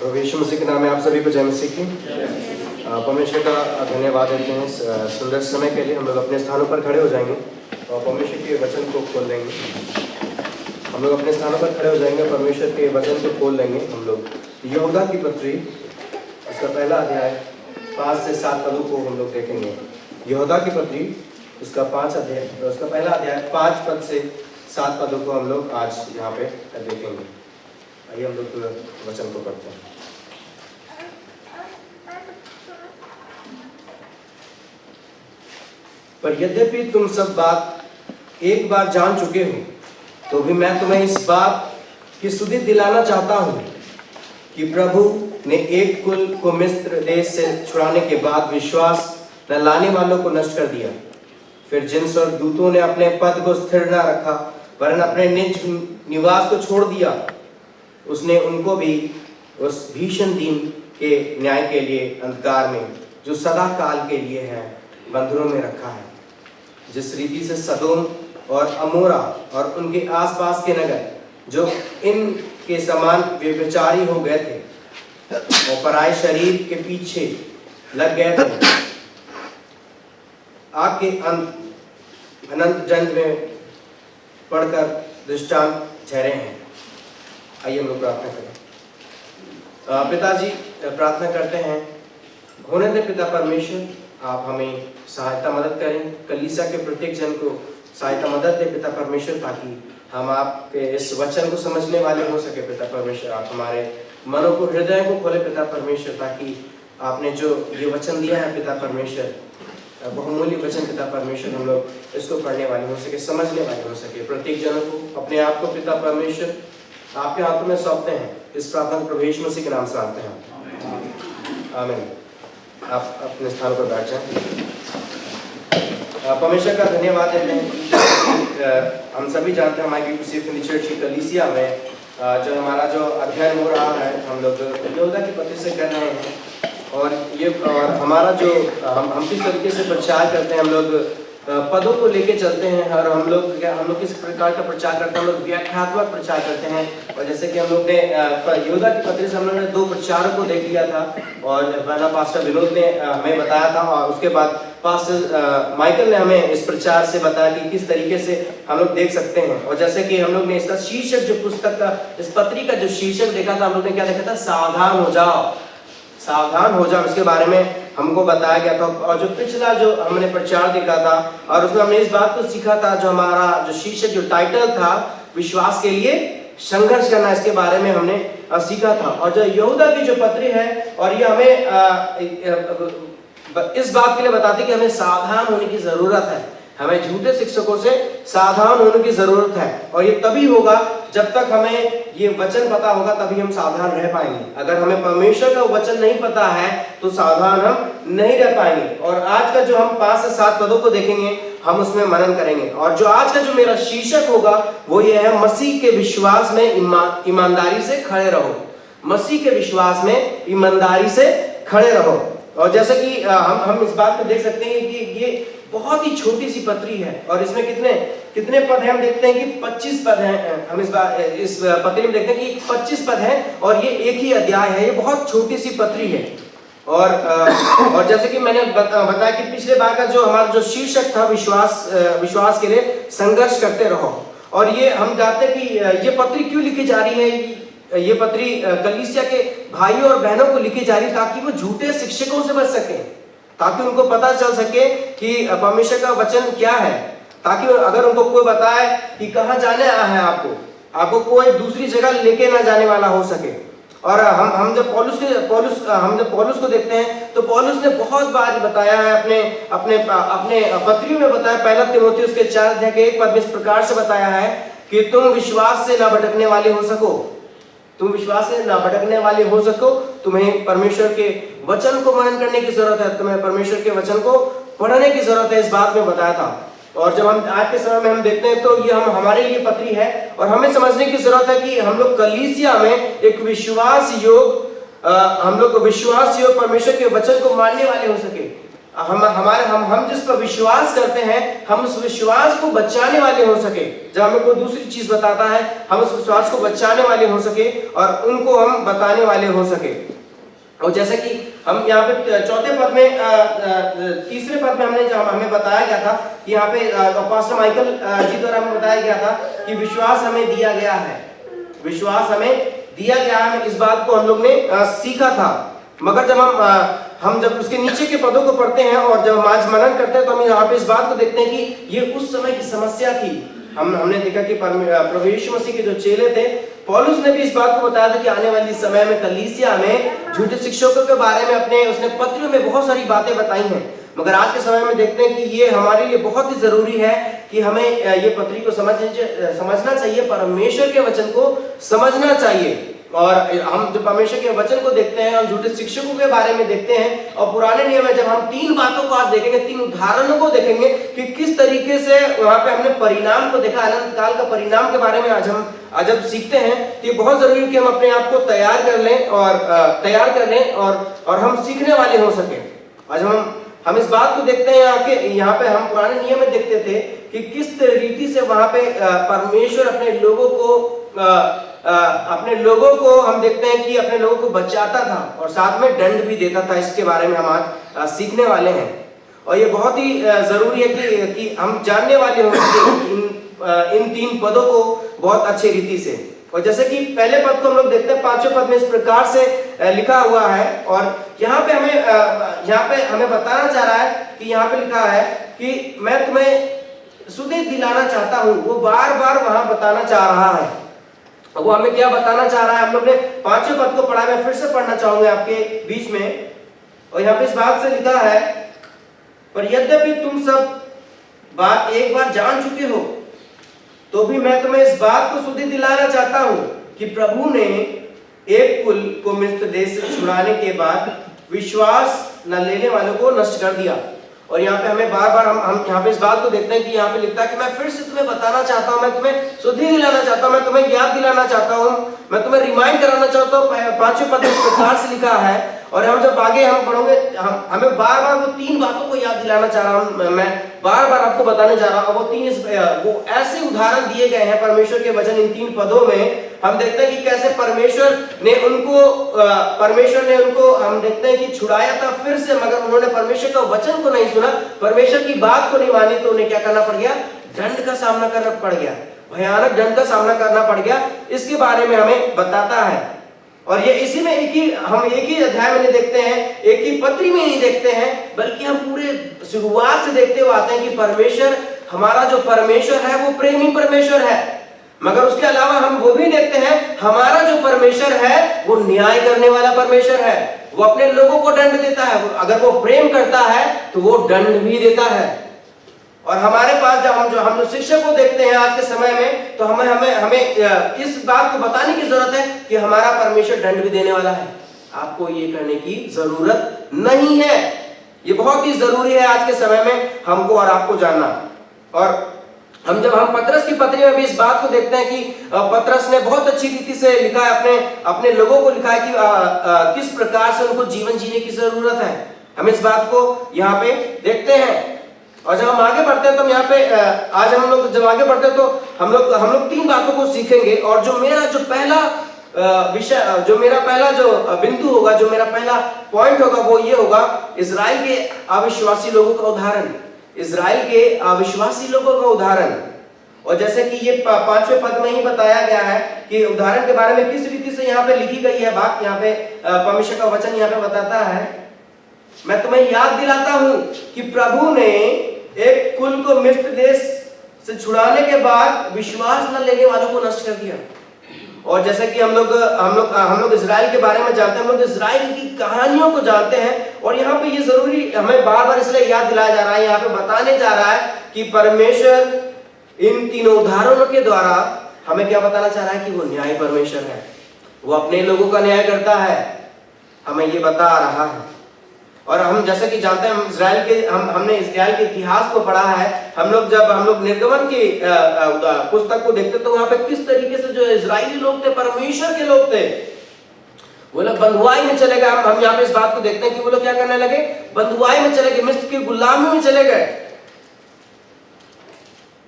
प्रभु यीशु मसीह के नाम में आप सभी को जय मसीह की। परमेश्वर का धन्यवाद देते हैं सुंदर समय के लिए। हम लोग अपने स्थानों पर खड़े हो जाएंगे और परमेश्वर के वचन को खोल लेंगे। हम लोग अपने स्थानों पर खड़े हो जाएंगे, परमेश्वर के वचन को खोल लेंगे। हम लोग यहूदा की पत्री उसका पहला अध्याय 5 से 7 पदों को हम लोग देखेंगे। यहूदा की पत्री उसका पहला अध्याय 5 पद से 7 पदों को हम लोग आज यहाँ पे देखेंगे। आइए हम लोग वचन को पढ़ते हैं। पर यद्यपि तुम सब बात एक बार जान चुके हो, तो भी मैं तुम्हें इस बात की सुधि दिलाना चाहता हूँ कि प्रभु ने एक कुल को मिस्र देश से छुड़ाने के बाद विश्वास न लाने वालों को नष्ट कर दिया। फिर जिन स्वर्गदूतों ने अपने पद को स्थिर न रखा वरन अपने निज निवास को छोड़ दिया, उसने उनको भी उस भीषण दिन के न्याय के लिए अंधकार में, जो सदा काल के लिए है, बंधनों में रखा है। जिस रीति से सदोम और अमोरा और उनके आसपास के नगर जो इन के समान व्यभिचारी हो गए थे और पराये शरीर के पीछे लग गए थे, आग के अनंत जंग में पढ़कर दृष्टांत ठहरे हैं। आइए हम लोग प्रार्थना करें। पिताजी, प्रार्थना करते हैं, होने दे पिता परमेश्वर, आप हमें सहायता मदद करें। कलीसिया के प्रत्येक जन को सहायता मदद दे पिता परमेश्वर, ताकि हम आपके इस वचन को समझने वाले हो सके पिता परमेश्वर। आप हमारे मनों को, हृदय को खोले पिता परमेश्वर, ताकि आपने जो ये वचन दिया है पिता परमेश्वर, बहुमूल्य वचन पिता परमेश्वर, हम लोग इसको पढ़ने वाले हो सके, समझने वाले हो सके। प्रत्येक जनों को, अपने आप को पिता परमेश्वर आपके हाथों में सौंपते हैं। इस प्रार्थना प्रभु यीशु मसीह के नाम से मांगते हैं, आमीन। आप अपने स्थान पर बैठ जाएं। परमेश्वर का धन्यवाद देते हैं। हम सभी जानते हैं हमारी चर्च की कलीसिया में जो हमारा जो अध्ययन हो रहा है, हम लोग यहूदा की पत्री से कर रहे हैं। और हमारा जो हम किस तरीके से प्रचार करते हैं, हम लोग पदों को लेके चलते हैं। और हम लोग किस प्रकार का प्रचार करते हैं, हम लोग व्याख्यात्मक प्रचार करते हैं। और जैसे कि हम लोग ने यहूदा की पत्री से हम लोगों ने 2 प्रचारों को देख लिया था, और पहला पास्टर विनोद ने हमें बताया था, और उसके बाद पास्टर माइकल ने हमें इस प्रचार से बताया कि किस तरीके से हम लोग देख सकते हैं। और जैसे कि हम लोग ने इसका शीर्षक, जो पुस्तक का, इस पत्री का जो शीर्षक देखा था, हम लोग ने क्या देखा था, सावधान हो जाओ, सावधान हो जाओ। इसके बारे में हमको बताया गया था। और जो पिछला जो हमने प्रचार देखा था, और उसमें हमने इस बात को सीखा था, जो हमारा जो शीर्षक, जो टाइटल था, विश्वास के लिए संघर्ष करना, इसके बारे में हमने सीखा था। और जो यहूदा की जो पत्री है, और ये हमें इस बात के लिए बताती कि हमें सावधान होने की जरूरत है। हमें झूठे शिक्षकों से सावधान होने की जरूरत है। और ये तभी होगा जब तक हमें ये वचन पता होगा, तभी हम सावधान रह पाएंगे। अगर हमें परमेश्वर का वचन नहीं पता है तो सावधान हम नहीं रह पाएंगे। और आज का जो हम 5 से 7 पदों को देखेंगे, हम उसमें मनन करेंगे। और जो आज का जो मेरा शीर्षक होगा वो ये है, मसीह के विश्वास में ईमानदारी से खड़े रहो। मसीह के विश्वास में ईमानदारी से खड़े रहो। और जैसे कि हम इस बात को देख सकते हैं कि ये बहुत ही छोटी सी पत्री है, और इसमें कितने पद हैं। हम देखते हैं कि 25 पद हैं। हम इस पत्री में देखते हैं कि 25 पद हैं, और ये एक ही अध्याय है। ये बहुत छोटी सी पत्री है। और जैसे कि मैंने बताया कि पिछले बार का जो हमारा जो शीर्षक था, विश्वास के लिए संघर्ष करते रहो। और ये हम जानते हैं कि ये पत्री क्यों लिखी जा रही है। ये पत्री कलीसिया के भाइयों और बहनों को लिखी जा रही है, ताकि वो झूठे शिक्षकों से बच सके, ताकि उनको पता चल सके कि परमेश्वर का वचन क्या है। ताकि अगर उनको कोई बताए कि कहाँ जाने आया है, आपको कोई दूसरी जगह लेके ना जाने वाला हो सके। और हम जब पौलुस को देखते हैं, तो पौलुस ने बहुत बार बताया है, अपने पत्रियों में बताया। पहला तीमुथियुस उसके 4 अध्याय के 1 पद में इस प्रकार से बताया है कि तुम विश्वास से ना भटकने वाले हो सको। तुम विश्वास से ना भटकने वाले हो सको। तुम्हें परमेश्वर के वचन को मनन करने की जरूरत है, तुम्हें परमेश्वर के वचन को पढ़ने की जरूरत है, इस बात में बताया था। और जब हम आज के समय में हम देखते हैं, तो ये हमारे लिए पत्री है, और हमें समझने की जरूरत है कि हम लोग कलीसिया में एक विश्वास योग परमेश्वर के वचन को मानने वाले हो सके। हम जिस पर विश्वास करते हैं, हम उस विश्वास को बचाने वाले हो सके। जब हमें कोई दूसरी चीज बताता है, हम उस विश्वास को बचाने वाले हो सके और उनको हम बताने वाले हो सके। और जैसे कि हम यहाँ पे चौथे पद में, तीसरे पद में हमने जब हमें बताया गया था कि यहाँ पे पास्टर माइकल जी द्वारा हमें बताया गया था कि विश्वास हमें दिया गया है, विश्वास हमें दिया गया है। इस बात को हम लोग ने सीखा था। मगर जब हम जब उसके नीचे के पदों को पढ़ते हैं और जब हम आज मनन करते हैं, तो हम यहाँ पे इस बात को देखते हैं कि ये उस समय की समस्या थी। हमने देखा कि प्रभु यीशु मसीह के जो चेले थे, पौलुस ने भी इस बात को बताया था कि आने वाली समय में कलीसिया में झूठे शिक्षकों के बारे में उसने पत्रियों में बहुत सारी बातें बताई हैं। मगर आज के समय में देखते हैं कि ये हमारे लिए बहुत ही जरूरी है कि हमें ये पत्री को समझना चाहिए, परमेश्वर के वचन को समझना चाहिए। और हम जब परमेश्वर के वचन को देखते हैं, हम झूठे शिक्षकों के बारे में देखते हैं, और पुराने नियम में जब हम 3 बातों को आज देखेंगे, 3 उदाहरणों को देखेंगे कि किस तरीके से वहां पे हमने परिणाम को देखा, अनंत काल का परिणाम के बारे में आज जब सीखते हैं, तो ये बहुत जरूरी है कि हम अपने आप को तैयार कर लें और हम सीखने वाले हो सके। आज हम इस बात को देखते हैं यहाँ पे हम पुराने नियम में देखते थे कि किस रीति से वहां पे परमेश्वर अपने लोगों को हम देखते हैं कि अपने लोगों को बचाता था और साथ में दंड भी देता था। इसके बारे में हम आज सीखने वाले हैं और ये बहुत ही जरूरी है कि हम जानने वाले हों इन 3 पदों को बहुत अच्छी रीति से। और जैसे कि पहले पद को हम लोग देखते हैं, 5वें पद में इस प्रकार से लिखा हुआ है, और यहाँ पे हमें बताना चाह रहा है कि यहाँ पे लिखा है कि मैं तुम्हें सुधि दिलाना चाहता हूँ। वो बार बार वहां बताना चाह रहा है। वो हमें क्या बताना चाह रहा है? हम लोग ने 5वें पद को पढ़ा, मैं फिर से पढ़ना चाहूंगा आपके बीच में। और यहाँ पे इस बात से लिखा है, पर यद्यपि तुम सब बात एक बार जान चुके हो, तो भी मैं तुम्हें इस बात को सुधि दिलाना चाहता हूं कि प्रभु ने एक कुल को मिस्र देश से छुड़ाने के बाद विश्वास न लेने वालों को नष्ट कर दिया। और यहाँ पे हमें बार बार हम यहाँ पे इस बात को देखते हैं कि यहाँ पे लिखता है कि मैं फिर से तुम्हें बताना चाहता हूँ, मैं तुम्हें सुधि दिलाना चाहता हूँ, मैं तुम्हें याद दिलाना चाहता हूँ, मैं तुम्हें रिमाइंड कराना चाहता हूँ। 5वें पद इस प्रकार से लिखा है। और हम जब आगे हम पढ़ोगे, हमें बार बार वो 3 बातों को याद दिलाना चाह रहा हूँ, मैं बार बार आपको बताने जा रहा हूँ। वो ऐसे उदाहरण दिए गए हैं परमेश्वर के वचन इन 3 पदों में। हम देखते हैं कि कैसे परमेश्वर ने उनको हम देखते हैं कि छुड़ाया था फिर से, मगर उन्होंने परमेश्वर का वचन को नहीं सुना, परमेश्वर की बात को नहीं मानी, तो उन्हें क्या करना पड़ गया? दंड का सामना करना पड़ गया, भयानक दंड का सामना करना पड़ गया। इसके बारे में हमें बताता है। और ये इसी में एक ही अध्याय में देखते हैं, एक ही पत्री में नहीं देखते हैं, बल्कि हम पूरे शुरुआत से देखते हुए आते हैं कि परमेश्वर, हमारा जो परमेश्वर है वो प्रेमी परमेश्वर है। मगर उसके अलावा हम वो भी देखते हैं, हमारा जो परमेश्वर है वो न्याय करने वाला परमेश्वर है। वो अपने लोगों को दंड देता है। अगर वो प्रेम करता है तो वो दंड भी देता है। और हमारे पास जब हम जो शिक्षक को देखते हैं आज के समय में, तो हमें इस बात को बताने की जरूरत है कि हमारा परमेश्वर दंड भी देने वाला है। आपको ये करने की जरूरत नहीं है। ये बहुत ही जरूरी है आज के समय में हमको और आपको जानना। और हम पतरस की पत्री में भी इस बात को देखते हैं कि पतरस ने बहुत अच्छी रीति से लिखा है, अपने लोगों को लिखा है कि किस प्रकार से उनको जीवन जीने की जरूरत है। हम इस बात को यहाँ पे देखते हैं। और जब हम आगे बढ़ते हैं तो यहाँ पे आज हम लोग जब आगे बढ़ते हैं तो हम लोग 3 बातों को सीखेंगे। और जो मेरा पहला विषय, जो मेरा पहला बिंदु होगा, जो मेरा पहला पॉइंट होगा, वो ये होगा, इजराइल के अविश्वासी लोगों का उदाहरण। इजराइल के अविश्वासी लोगों का उदाहरण। और जैसे कि ये 5वें पद में ही बताया गया है कि उदाहरण के बारे में किस रीति से यहाँ पे लिखी गई है बात। यहाँ पे परमेश्वर का वचन यहाँ पे बताता है, मैं तुम्हें याद दिलाता हूं कि प्रभु ने एक कुल को मिस्र देश से छुड़ाने के बाद विश्वास न लेने वालों को नष्ट कर दिया। और जैसे कि हम लोग इजराइल के बारे में जानते हैं, हम लोग इजराइल की कहानियों को जानते हैं। और यहाँ पे ये जरूरी हमें बार बार इसलिए याद दिलाया जा रहा है, यहाँ पे बताने जा रहा है कि परमेश्वर इन 3 उदाहरणों के द्वारा हमें क्या बताना चाह रहा है कि वो न्याय परमेश्वर है। वो अपने लोगों का न्याय करता है, हमें ये बता रहा है। और हम जैसे कि जानते हैं, हमने इस्राएल के इतिहास को पढ़ा है। हम लोग निर्गमन की पुस्तक को देखते तो वहां पे किस तरीके से जो इजरायली लोग थे, परमेश्वर के लोग थे, वो लोग बंधुआई में चले गए। हम यहाँ पे इस बात को देखते हैं कि वो लोग क्या करने लगे, बंधुआई में चले गए, मिस्र की गुलामी में चले गए,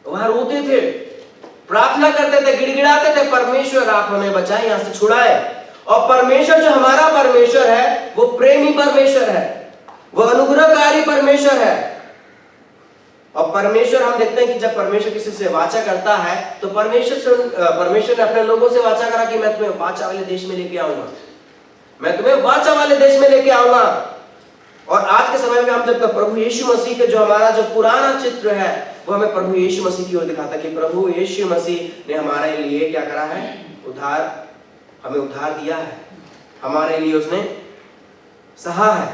वहां रोते थे, प्रार्थना करते थे, गिड़गिड़ाते थे, परमेश्वर आप हमें बचाएं, यहां से छुड़ाएं। और परमेश्वर जो हमारा परमेश्वर है वो प्रेमी परमेश्वर है, वो अनुग्रहकारी परमेश्वर है। और परमेश्वर हम देखते हैं कि जब परमेश्वर किसी से वाचा करता है तो परमेश्वर ने अपने लोगों से वाचा करा कि मैं तुम्हें वाचा वाले देश में लेके आऊंगा, मैं तुम्हें वाचा वाले देश में लेके आऊंगा। और आज के समय में हम जब प्रभु यीशु मसीह के जो हमारा जो पुराना चित्र है वो हमें प्रभु यीशु मसीह की ओर दिखाता है कि प्रभु यीशु मसीह ने हमारे लिए क्या करा है, उद्धार, हमें उद्धार दिया है, हमारे लिए उसने सहा है।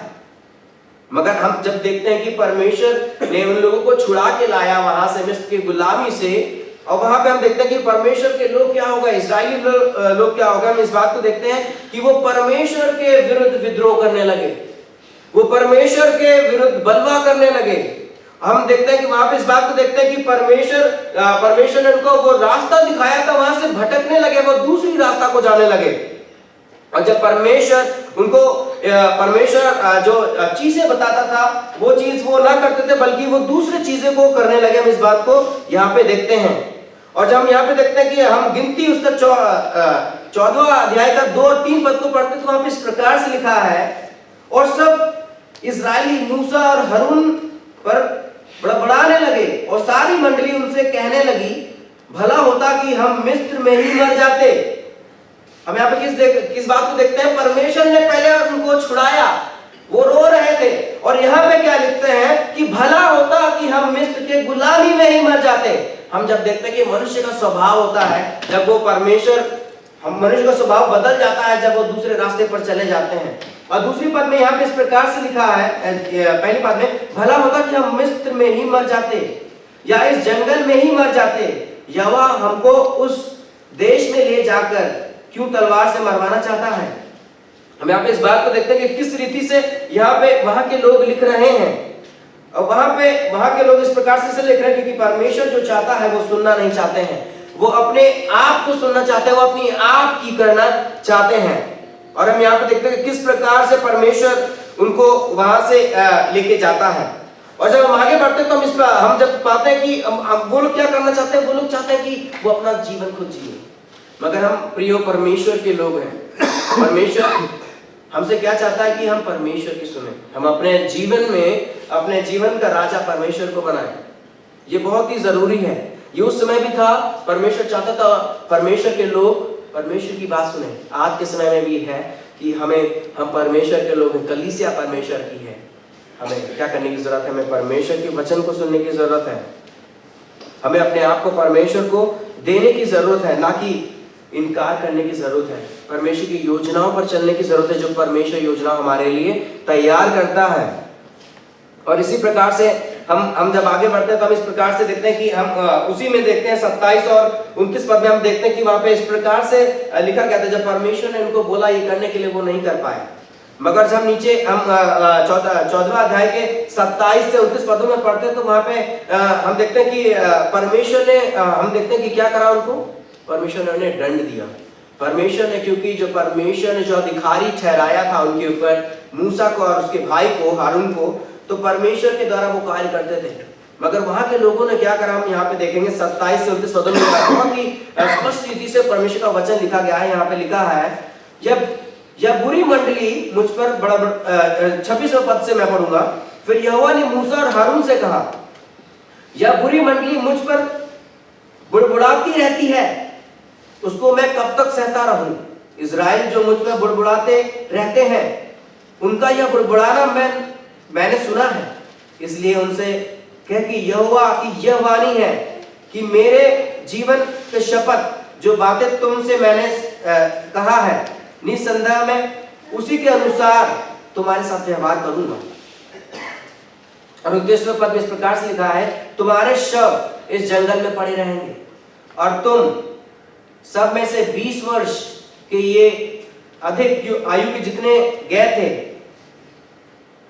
मगर हम जब देखते हैं कि परमेश्वर ने उन लोगों को छुड़ा के लाया वहां से, मिस्र की गुलामी से, और वहां पे हम देखते हैं कि परमेश्वर के लोग क्या होगा, इस्राएली लोग क्या होगा, हम इस बात को देखते हैं कि वो परमेश्वर के विरुद्ध विद्रोह करने लगे, वो परमेश्वर के विरुद्ध बलवा करने लगे। हम देखते हैं कि वहां पे इस बात को देखते हैं कि परमेश्वर ने उनको वो रास्ता दिखाया था, वहां से भटकने लगे, वो दूसरी रास्ता को जाने लगे। और जब परमेश्वर जो चीजें बताता था वो चीज वो ना करते थे, बल्कि वो दूसरी चीजें को करने लगे। हम इस बात को यहाँ पे देखते हैं। और जब हम यहाँ पे देखते हैं कि हम गिनती उसका 14वां अध्याय का 2 और 3 पद को पढ़ते तो वहां पे इस प्रकार से लिखा है, और सब इस्राएली मूसा और हारून पर बड़बड़ाने लगे और सारी मंडली उनसे कहने लगी, भला होता कि हम मिस्र में ही मर जाते। हम यहाँ पे किस बात को देखते हैं, परमेश्वर ने पहले उनको छुड़ाया, वो रो रहे थे, और यहाँ पे क्या लिखते हैं कि भला होता कि हम मिस्र के गुलामी में ही मर जाते। हम जब देखते हैं कि मनुष्य का स्वभाव होता है, जब वो मनुष्य का स्वभाव बदल जाता है जब वो दूसरे रास्ते पर चले जाते हैं। और दूसरी पद में यहाँ पे इस प्रकार से लिखा है, पहली पद में, भला होता कि हम मिस्र में ही मर जाते या इस जंगल में ही मर जाते, यहोवा हमको उस देश में ले जाकर क्यों तलवार से मरवाना चाहता है। हम यहाँ पे इस बात को देखते हैं कि किस रीति से यहाँ पे वहां के लोग लिख रहे हैं, और वहां के लोग इस प्रकार से लिख रहे हैं क्योंकि परमेश्वर जो चाहता है वो सुनना नहीं चाहते हैं, वो अपने आप को सुनना चाहते हैं, वो अपनी आप की करना चाहते हैं। और हम यहाँ पे देखते हैं कि किस प्रकार से परमेश्वर उनको वहां से लेके जाता है। और जब हम आगे बढ़ते तो हम जब पाते हैं कि वो लोग क्या करना चाहते हैं, वो लोग चाहते हैं कि वो अपना जीवन खुद जिए। मगर हम प्रिय परमेश्वर के लोग हैं, परमेश्वर हमसे क्या चाहता है कि हम परमेश्वर की सुने, हम अपने जीवन में अपने जीवन का राजा परमेश्वर को बनाएं। ये बहुत ही जरूरी है। ये उस समय भी था, परमेश्वर चाहता था परमेश्वर के लोग परमेश्वर की बात सुने। आज के समय में भी है कि हम परमेश्वर के लोग हैं, कलीसिया परमेश्वर की है। हमें क्या करने की जरूरत है, हमें परमेश्वर के वचन को सुनने की जरूरत है, हमें अपने आप को परमेश्वर को देने की जरूरत है, ना कि इनकार करने की जरूरत है। परमेश्वर की योजनाओं पर चलने की जरूरत है, जो परमेश्वर योजना हमारे लिए तैयार करता है। और इसी प्रकार से हम जब आगे बढ़ते हैं तो हम इस प्रकार से देखते हैं कि हम उसी में देखते हैं 27 और 29 पद में हम देखते हैं कि वहां पे इस प्रकार से लिखा गया था, जब परमेश्वर ने उनको बोला ये करने के लिए वो नहीं कर पाए। मगर जब नीचे हम 14वां अध्याय के 27 से 29 पदों में पढ़ते हैं तो वहां पे हम देखते हैं कि परमेश्वर ने हम देखते हैं कि क्या करा उनको, परमेश्वर ने उन्हें दंड दिया। परमेश्वर ने, क्योंकि जो परमेश्वर ने जो अधिकारी ठहराया था उनके ऊपर, मूसा को और उसके भाई को हारून को, तो परमेश्वर के द्वारा वो कार्य करते थे। मगर वहां के लोगों ने क्या करा, हम यहाँ पे देखेंगे 27 से 29 पदों में बहुत ही स्पष्ट रीति से परमेश्वर का वचन लिखा गया है। यहाँ पे लिखा है, जब बुरी मंडली मुझ पर 26वें पद से मैं पढ़ूंगा, फिर यहोवा ने मूसा और हारून से कहा, यह बुरी मंडली मुझ पर बुड़बुड़ाती रहती है, उसको मैं कब तक सहता रहूं। इज़राइल जो मुझ पर बुड़बुड़ाते रहते हैं, उनका यह बुड़बुड़ाना मैंने सुना है, इसलिए उनसे कह कि यहोवा की यह वाणी है कि मेरे जीवन के शपथ जो बातें तुमसे मैंने कहा है, निसंदेह मैं उसी के अनुसार तुम्हारे साथ व्यवहार करूंगा। और 29वें पद में इस प्रकार से लिखा है, तुम्हारे शव इस जंगल में पड़े रहेंगे और तुम सब में से 20 वर्ष के ये अधिक आयु के जितने गए थे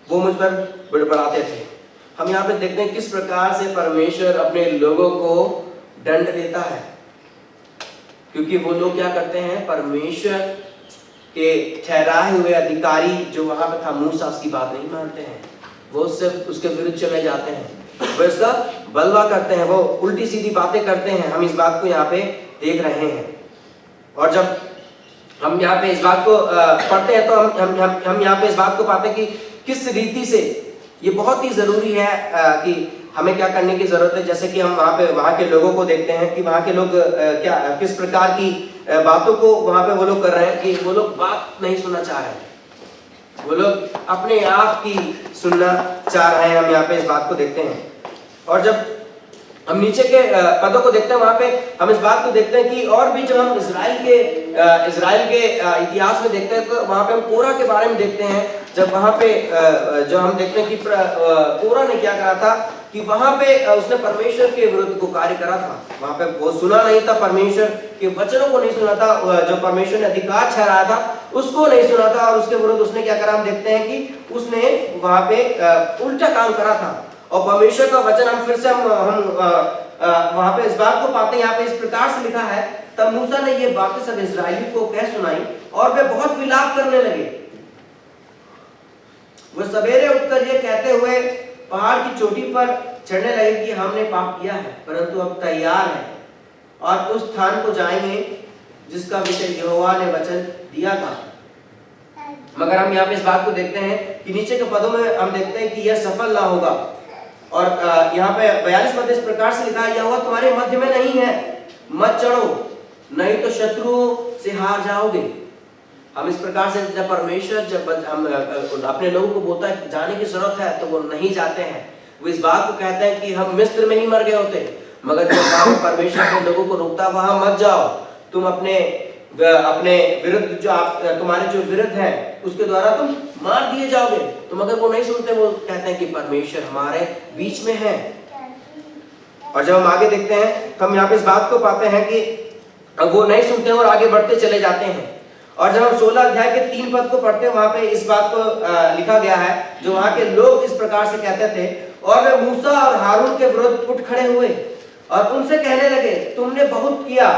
वो मुझ पर बड़बड़ाते थे। हम यहाँ पे देखते हैं किस प्रकार से परमेश्वर अपने लोगों को दंड देता है, क्योंकि वो लोग क्या करते हैं, परमेश्वर के ठहराए हुए अधिकारी जो वहां पे था मूसा, उसकी बात नहीं मानते हैं। वो उससे उसके विरुद्ध चले जाते हैं, वो इसका बलवा करते हैं, वो उल्टी सीधी बातें करते हैं। हम इस बात को यहाँ पे देख रहे हैं। और जब हम यहाँ पे इस बात को पढ़ते हैं तो हम यहाँ पे इस बात को पाते हैं कि किस रीति से ये बहुत ही जरूरी है कि हमें क्या करने की जरूरत है। जैसे कि हम वहाँ के लोगों को देखते हैं कि वहाँ के लोग क्या किस प्रकार की बातों को वहाँ पे वो लोग कर रहे हैं कि वो लोग बात नहीं सुनना चाह रहे हैं, वो लोग अपने आप की सुनना चाह रहे हैं। हम यहाँ पे इस बात को देखते हैं। और जब हम नीचे के पदों को देखते हैं वहाँ पे हम इस बात को देखते हैं कि और भी जब हम इजराइल के इतिहास में देखते हैं तो वहाँ पे हम कोरह के बारे में देखते हैं। जब वहाँ पे जो हम देखते हैं कि कोरह ने क्या करा था कि वहाँ पे उसने परमेश्वर के विरुद्ध को कार्य करा था। वहाँ पे वो सुना नहीं था, परमेश्वर के वचनों को नहीं सुना था, जो परमेश्वर ने अधिकार ठहराया था उसको नहीं सुना था। और उसके विरुद्ध उसने क्या करा, हम देखते हैं कि उसने वहाँ पे उल्टा काम करा था। और परमेश्वर का वचन हम फिर से हम वहाँ पे इस बात को पाते हैं। यहाँ पे इस प्रकार से लिखा है, तब मूसा ने ये बातें सब इस्राएलियों को कह सुनाई और वे बहुत विलाप करने लगे। वो सवेरे उठकर ये कहते हुए पहाड़ की चोटी पर चढ़ने लगे कि हमने पाप किया है, परंतु अब तैयार है और उस स्थान को जाएंगे जिसका विषय यहोवा ने वचन दिया था। मगर हम यहाँ पे इस बात को देखते हैं कि नीचे के पदों में हम देखते हैं कि यह सफल ना होगा। और यहाँ पे 42 पद इस प्रकार से लिखा है, यहोवा तुम्हारे मध्य में नहीं है, मत चढ़ो, नहीं तो शत्रुओं से हार जाओगे। हम इस प्रकार से जब परमेश्वर जब हम अपने लोगों को बोलता है जाने की जरूरत है तो वो नहीं जाते हैं। वो इस बात को कहते हैं कि हम मिस्र में ही मर गए होते, मगर जब परमेश्वर के लोगों को रोकता वहां मत जाओ, तुम अपने विरुद्ध जो तुम्हारे जो विरुद्ध है उसके द्वारा तुम मार दिए जाओगे। तो मगर वो नहीं सुनते, वो कहते हैं कि परमेश्वर हमारे बीच में है। और जब हम आगे देखते हैं तो हम यहाँ पे इस बात को पाते हैं कि वो नहीं सुनते और आगे बढ़ते चले जाते हैं। और जब हम 16 अध्याय के 3 पद को पढ़ते हैं वहां पे इस बात को लिखा गया है, जो वहां के लोग इस प्रकार से कहते थे, और वे मूसा और हारून के विरुद्ध उठ खड़े हुए और उनसे कहने लगे, तुमने बहुत किया,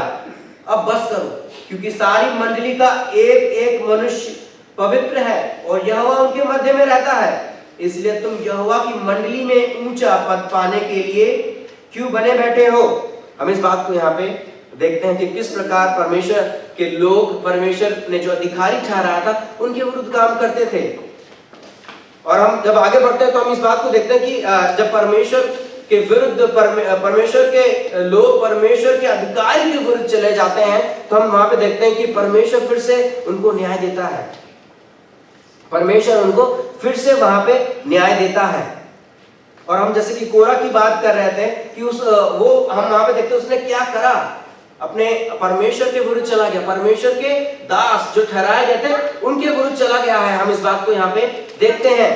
अब बस करो, क्योंकि सारी मंडली का एक एक मनुष्य पवित्र है और यहोवा उनके मध्य में रहता है, इसलिए तुम यहोवा की मंडली में ऊंचा पद पाने के लिए क्यों बने बैठे हो। हम इस बात को यहाँ पे देखते हैं कि किस प्रकार परमेश्वर के लोग परमेश्वर ने जो अधिकारी ठहराया था उनके विरुद्ध काम करते थे। और हम जब आगे बढ़ते हैं तो हम इस बात को देखते हैं कि जब परमेश्वर के विरुद्ध परमेश्वर के लोग परमेश्वर के अधिकारी के विरुद्ध चले जाते हैं तो हम वहां पे देखते हैं कि परमेश्वर फिर से उनको न्याय देता है। परमेश्वर उनको फिर से वहां पे न्याय देता है। और हम जैसे कि कोरह की बात कर रहे थे कि वो हम वहां पे देखते हैं उसने क्या करा, अपने परमेश्वर के विरुद्ध चला गया, परमेश्वर के दास जो ठहराए गए थे उनके विरुद्ध चला गया है। हम इस बात को यहाँ पे देखते हैं।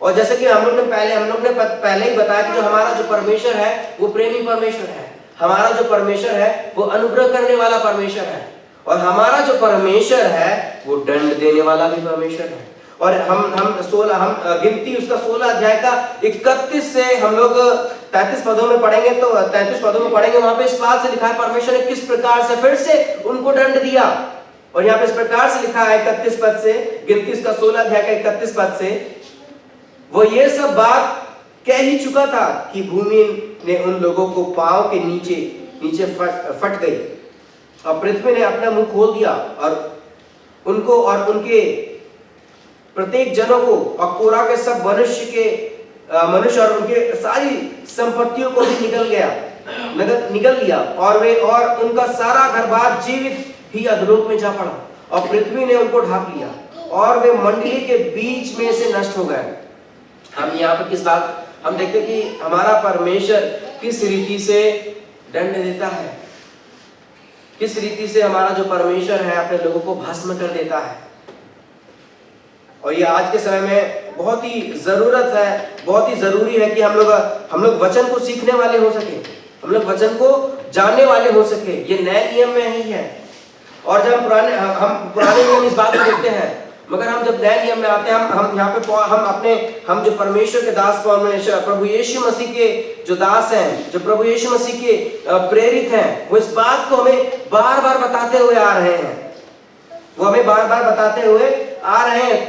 और जैसे कि हम लोग ने पहले ही बताया कि जो हमारा जो परमेश्वर है वो प्रेमी परमेश्वर है, हमारा जो परमेश्वर है वो अनुग्रह करने वाला परमेश्वर है, और हमारा जो परमेश्वर है वो दंड देने वाला भी परमेश्वर है। और हम गिनती उसका 16 अध्याय का 31 से हम लोग 33 पदों में पढ़ेंगे, तो 33 पदों में पढ़ेंगे वहां पे इस बात से लिखा है परमेश्वर ने किस प्रकार से फिर से उनको दंड दिया। और यहाँ पे इस प्रकार से लिखा है 31 पद से, गिनती उसका 16 अध्याय का 31 पद से, वो ये सब बात कह ही चुका था कि भूमि ने उन लोगों को पांव के नीचे फट गई और पृथ्वी ने अपना मुंह खोल दिया और उनको और उनके प्रत्येक जनों को और कोरह के सब मनुष्य और उनके सारी संपत्तियों को भी निगल लिया, और वे और उनका सारा घर-बार जीवित ही अधोलोक में जा पड़ा, और पृथ्वी ने उनको ढांप लिया और वे मंडली के बीच में से नष्ट हो गए। हम यहाँ पर किस बात हम देखते हैं कि हमारा परमेश्वर किस रीति से दंड देता है, किस रीति से हमारा जो परमेश्वर है अपने लोगों को भस्म कर देता है। और ये आज के समय में बहुत ही जरूरत है, बहुत ही जरूरी है कि हम लोग वचन को सीखने वाले हो सके, हम लोग वचन को जानने वाले हो सके। ये नए नियम में ही है। और जब हम पुराने नियम इस बात को देखते हैं, मगर हम जब नए नियम में आते हैं हम यहाँ पे हम जो परमेश्वर के दास प्रभु यीशु मसीह के जो दास हैं, जो प्रभु यीशु मसीह के प्रेरित हैं, वो इस बात को हमें बार बार बताते हुए आ रहे हैं, वो हमें बार बार बताते हुए आ रहे हैं।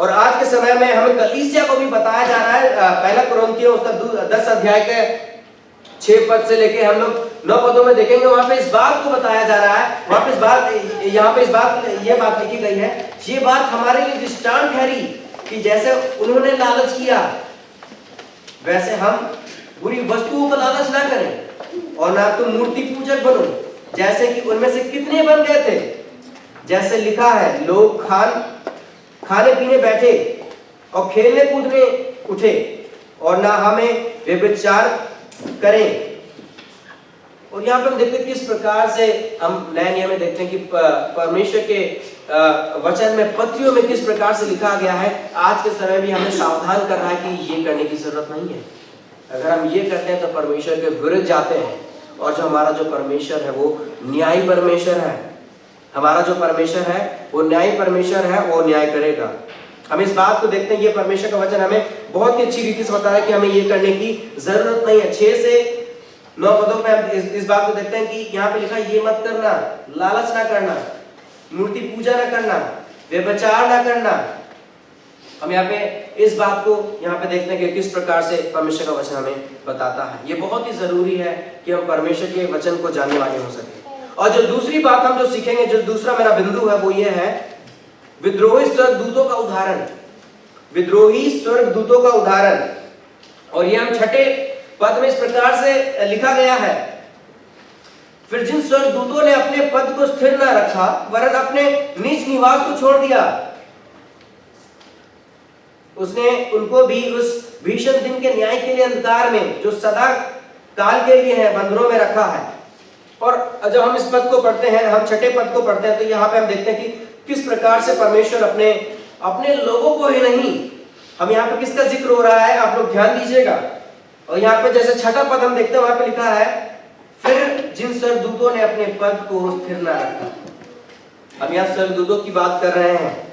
और आज के समय में हमें कलीसिया को भी बताया जा रहा है। पहला कुरिन्थियों उसका 10 अध्याय के 6 पद से लेके हम लोग 9 पदों में देखेंगे, वहां पे इस बात को बताया जा रहा है। वहां पे इस बात, यहाँ पे ये बात लिखी गई है, ये बात हमारे लिए दृष्टांत ठहरी कि जैसे उन्होंने लालच किया वैसे हम बुरी वस्तुओं का लालच ना करें, और ना तुम मूर्ति पूजक बनो जैसे कि उनमें से कितने बन गए थे। जैसे लिखा है, लोग खाने पीने बैठे और खेलने कूदने उठे, और ना हमें व्यभिचार करें। और यहाँ पे हम देखते हैं किस प्रकार से हम नए नियम में देखते हैं कि परमेश्वर के वचन में पत्रियों में किस प्रकार से लिखा गया है। आज के समय भी हमें सावधान कर रहा है कि ये करने की जरूरत नहीं है। अगर हम ये करते हैं तो परमेश्वर के विरुद्ध जाते हैं, और जो हमारा जो परमेश्वर है वो न्यायी परमेश्वर है। हमारा जो परमेश्वर है वो न्यायी परमेश्वर है, वो न्याय करेगा। हम इस बात को देखते हैं, ये परमेश्वर का वचन हमें बहुत ही अच्छी रीति से बता रहा है कि हमें ये करने की जरूरत नहीं है। 6 से 9 पदों में हम इस बात को देखते हैं कि यहाँ पे लिखा है, ये मत करना, लालच ना करना, मूर्ति पूजा ना करना, व्यभिचार ना करना। हम यहाँ पे इस बात को यहाँ पे देखते हैं कि किस प्रकार से परमेश्वर का वचन हमें बताता है। ये बहुत ही जरूरी है कि हम परमेश्वर के वचन को जानने वाले हो सके। और जो दूसरी बात हम जो सीखेंगे, जो दूसरा मेरा बिंदु है, वो ये है विद्रोही स्वर्गदूतों का उदाहरण। विद्रोही स्वर्गदूतों का उदाहरण। और ये हम 6 पद में इस प्रकार से लिखा गया है, फिर जिन स्वर्गदूतों ने अपने पद को स्थिर न रखा वरन अपने निज निवास को छोड़ दिया, उसने उनको भी उस भीषण दिन के न्याय के लिए अंधकार में, जो सदा काल के लिए है, बंधनों में रखा है। और जब हम इस पद को पढ़ते हैं, हम 6 पद को पढ़ते हैं, तो यहाँ पे हम देखते हैं कि किस प्रकार से परमेश्वर अपने लोगों को ही नहीं, हम यहाँ पे किसका जिक्र हो रहा है, आप लोग ध्यान दीजिएगा। और यहाँ पे जैसे 6 पद हम देखते हैं, वहां पे लिखा है, फिर जिन स्वर्गदूतों ने अपने पद को स्थिर न रखा। हम यहाँ स्वर्गदूतों की बात कर रहे हैं।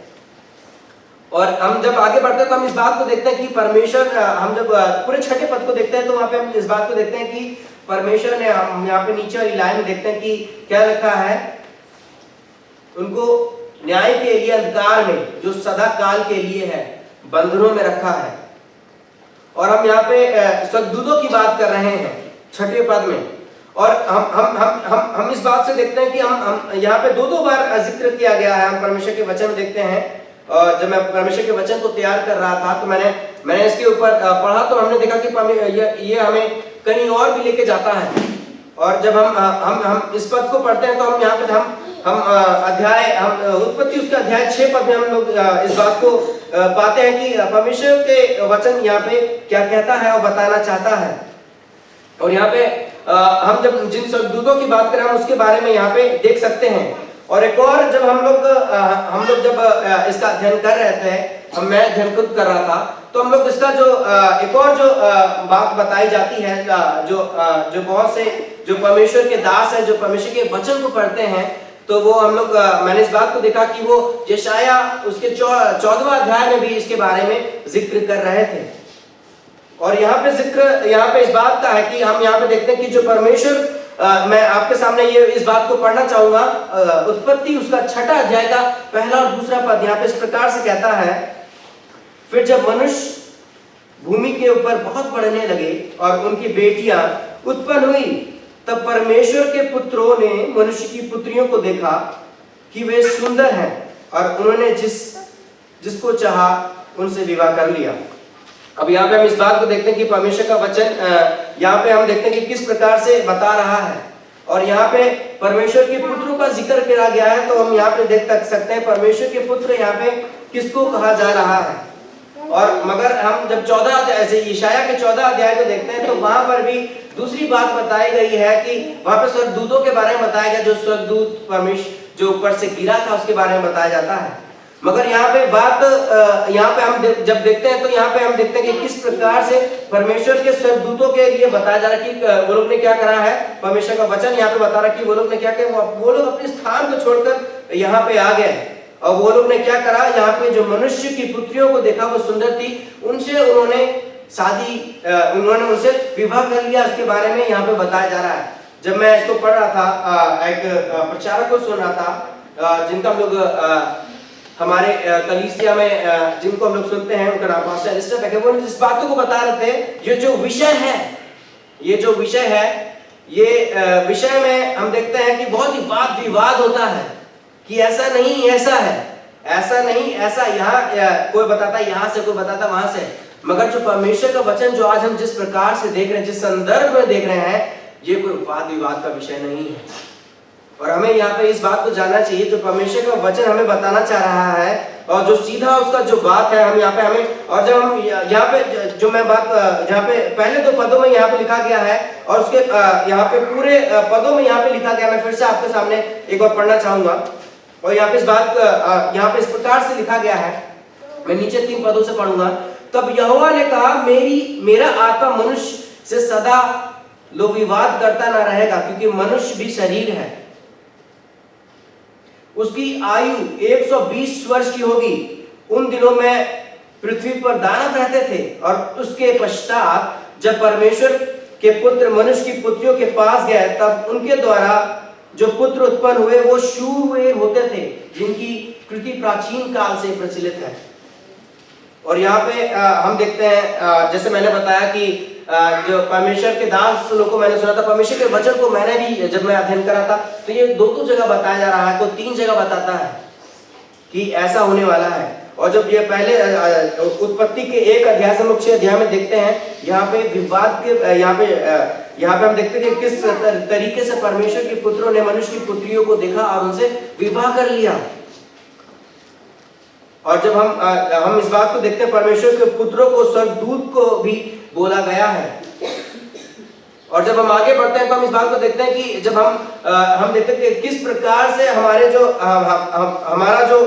और हम जब आगे बढ़ते हैं तो हम इस बात को देखते हैं कि परमेश्वर, हम जब पूरे 6 पद को देखते हैं तो वहां पे हम इस बात को देखते हैं कि परमेश्वर ने, हम यहाँ पे नीचे वाली लाइन में देखते हैं कि क्या लिखा है, उनको न्याय के लिए अंधकार में, जो सदा काल के लिए है, बंधनों में रखा है। और हम यहाँ पे स्वर्गदूतों की बात कर रहे हैं 6 पद में। और हम इस बात से देखते हैं कि हम यहाँ पे 2 बार जिक्र किया गया है। हम परमेश्वर के वचन में देखते हैं, और जब मैं परमेश्वर के वचन को तैयार कर रहा था तो मैंने इसके ऊपर पढ़ा, तो हमने देखा कि ये हमें कहीं और भी लेके जाता है। और जब हम इस पद को पढ़ते हैं तो हम यहाँ पे हम उत्पत्ति उसका अध्याय 6 पद में हम लोग इस बात को पाते हैं कि परमेश्वर के वचन यहाँ पे क्या कहता है और बताना चाहता है। और यहाँ पे हम जब जिन स्वर्गदूतों की बात करें, हम उसके बारे में यहाँ पे देख सकते हैं। और एक और जब हम लोग जब इसका अध्ययन कर रहे थे, मैं अध्ययन खुद कर रहा था, तो हम लोग इसका जो एक और जो बात बताई जाती है, जो बहुत से जो परमेश्वर के दास हैं, जो परमेश्वर के वचन को पढ़ते हैं, तो वो हम लोग मैंने इस बात को देखा कि वो यशाया उसके 14वां अध्याय में भी इसके बारे में जिक्र कर रहे थे। और यहाँ पे जिक्र यहाँ पे इस बात का है कि हम यहाँ पे देखते हैं कि जो परमेश्वर, मैं आपके सामने ये इस बात को पढ़ना चाहूंगा। उत्पत्ति उसका 6 अध्याय का 1 और 2 पद यहाँ पे इस प्रकार से कहता है, फिर जब मनुष्य भूमि के ऊपर बहुत बढ़ने लगे और उनकी बेटियां उत्पन्न हुई, तब परमेश्वर के पुत्रों ने मनुष्य की पुत्रियों को देखा कि वे सुंदर हैं, और उन्होंने जिसको चाहा उनसे विवाह कर लिया। अब यहाँ पे हम इस बात को देखते हैं कि परमेश्वर का वचन यहाँ पे हम देखते हैं कि किस प्रकार से बता रहा है। और यहाँ पे परमेश्वर के पुत्रों का जिक्र किया गया है, तो हम यहाँ पे देख सकते हैं परमेश्वर के पुत्र यहाँ पे किसको कहा जा रहा है। और मगर हम जब 14 अध्याय से यशाया के 14 अध्याय को देखते हैं, तो वहां पर भी दूसरी बात बताई गई है कि वहां पे स्वर्गदूतों के बारे में बताया गया, जो स्वर्गदूत परमेश्वर जो ऊपर से गिरा था उसके बारे में बताया जाता है। मगर यहाँ पे बात यहाँ पे हम जब देखते हैं, तो यहाँ पे हम देखते हैं कि किस प्रकार से परमेश्वर के स्वर्गदूतों के लिए बताया जा रहा है कि वो लोग ने क्या करा है। परमेश्वर का वचन यहाँ पे बता रहा है कि वो लोग ने क्या किया, वो लोग अपने स्थान को छोड़कर यहाँ पे आ गए। और वो लोग ने क्या करा, यहाँ पे जो मनुष्य की पुत्रियों को देखा वो सुंदर थी, उनसे उन्होंने उनसे विवाह कर लिया। इसके बारे में यहाँ पे बताया जा रहा है। जब मैं इसको पढ़ रहा था, एक प्रचारक को सुन रहा था, जिनका हम लोग हमारे कलीसिया में जिनको हम लोग सुनते हैं, उनका नाम पास्टर एलिस्टर पैके, वो इस बातों को बता रहे थे। ये जो विषय है, ये विषय में हम देखते हैं कि बहुत ही वाद विवाद होता है कि ऐसा नहीं ऐसा है, ऐसा नहीं ऐसा, यहाँ कोई बताता यहाँ से, कोई बताता वहां से। मगर जो परमेश्वर का वचन जो आज हम जिस प्रकार से देख रहे हैं, जिस संदर्भ में देख रहे हैं, ये कोई वाद विवाद का विषय नहीं है। और हमें यहाँ पे इस बात को जानना चाहिए, जो परमेश्वर का वचन हमें बताना चाह रहा है और जो सीधा उसका जो बात है, हम यहाँ पे हमें, और जब हम यहाँ पे जो मैं बात यहाँ पे पहले 2 पदों में यहाँ पे लिखा गया है और उसके यहाँ पे पूरे पदों में यहाँ पे लिखा गया, मैं फिर से आपके सामने एक बार पढ़ना चाहूंगा। और यहाँ पे इस बात यहाँ पे इस प्रकार से लिखा गया है, मैं नीचे 3 पदों से पढ़ूंगा। तब यहोवा ने कहा, मेरा आत्मा मनुष्य से सदा लो विवाद करता ना रहेगा, क्योंकि मनुष्य भी शरीर है। उसकी आयु 120 वर्ष की होगी। उन दिनों में पृथ्वी पर दानव रहते थे, और उसके पश्चात जब परमेश्वर के पुत्र मनुष्य की पुत्रियों के पास गए, तब उनके द्वारा जो पुत्र उत्पन्न हुए वो शूरवीर होते थे, जिनकी कृति प्राचीन काल से प्रचलित है। और यहाँ पे हम देखते हैं, जैसे मैंने बताया कि जो परमेश्वर के दास लोगों को मैंने सुना था, परमेश्वर के वचन को मैंने भी जब मैं अध्ययन करा था, तो ये 2 जगह बताया जा रहा है, तो 3 जगह बताता है कि ऐसा होने वाला है। और जब ये पहले उत्पत्ति के 1 अध्याय से 6 अध्याय में देखते हैं, यहाँ पे विवाद के यहाँ पे हम देखते हैं कि किस तरीके से परमेश्वर के पुत्रों ने मनुष्य की पुत्रियों को देखा और उनसे विवाह कर लिया। और जब हम इस बात को देखते हैं, परमेश्वर के पुत्रों को स्वर्गदूत को भी बोला गया है। और जब हम आगे बढ़ते हैं तो हम इस बात को देखते हैं कि जब हम देखते हैं कि किस प्रकार से हमारे जो हमारा जो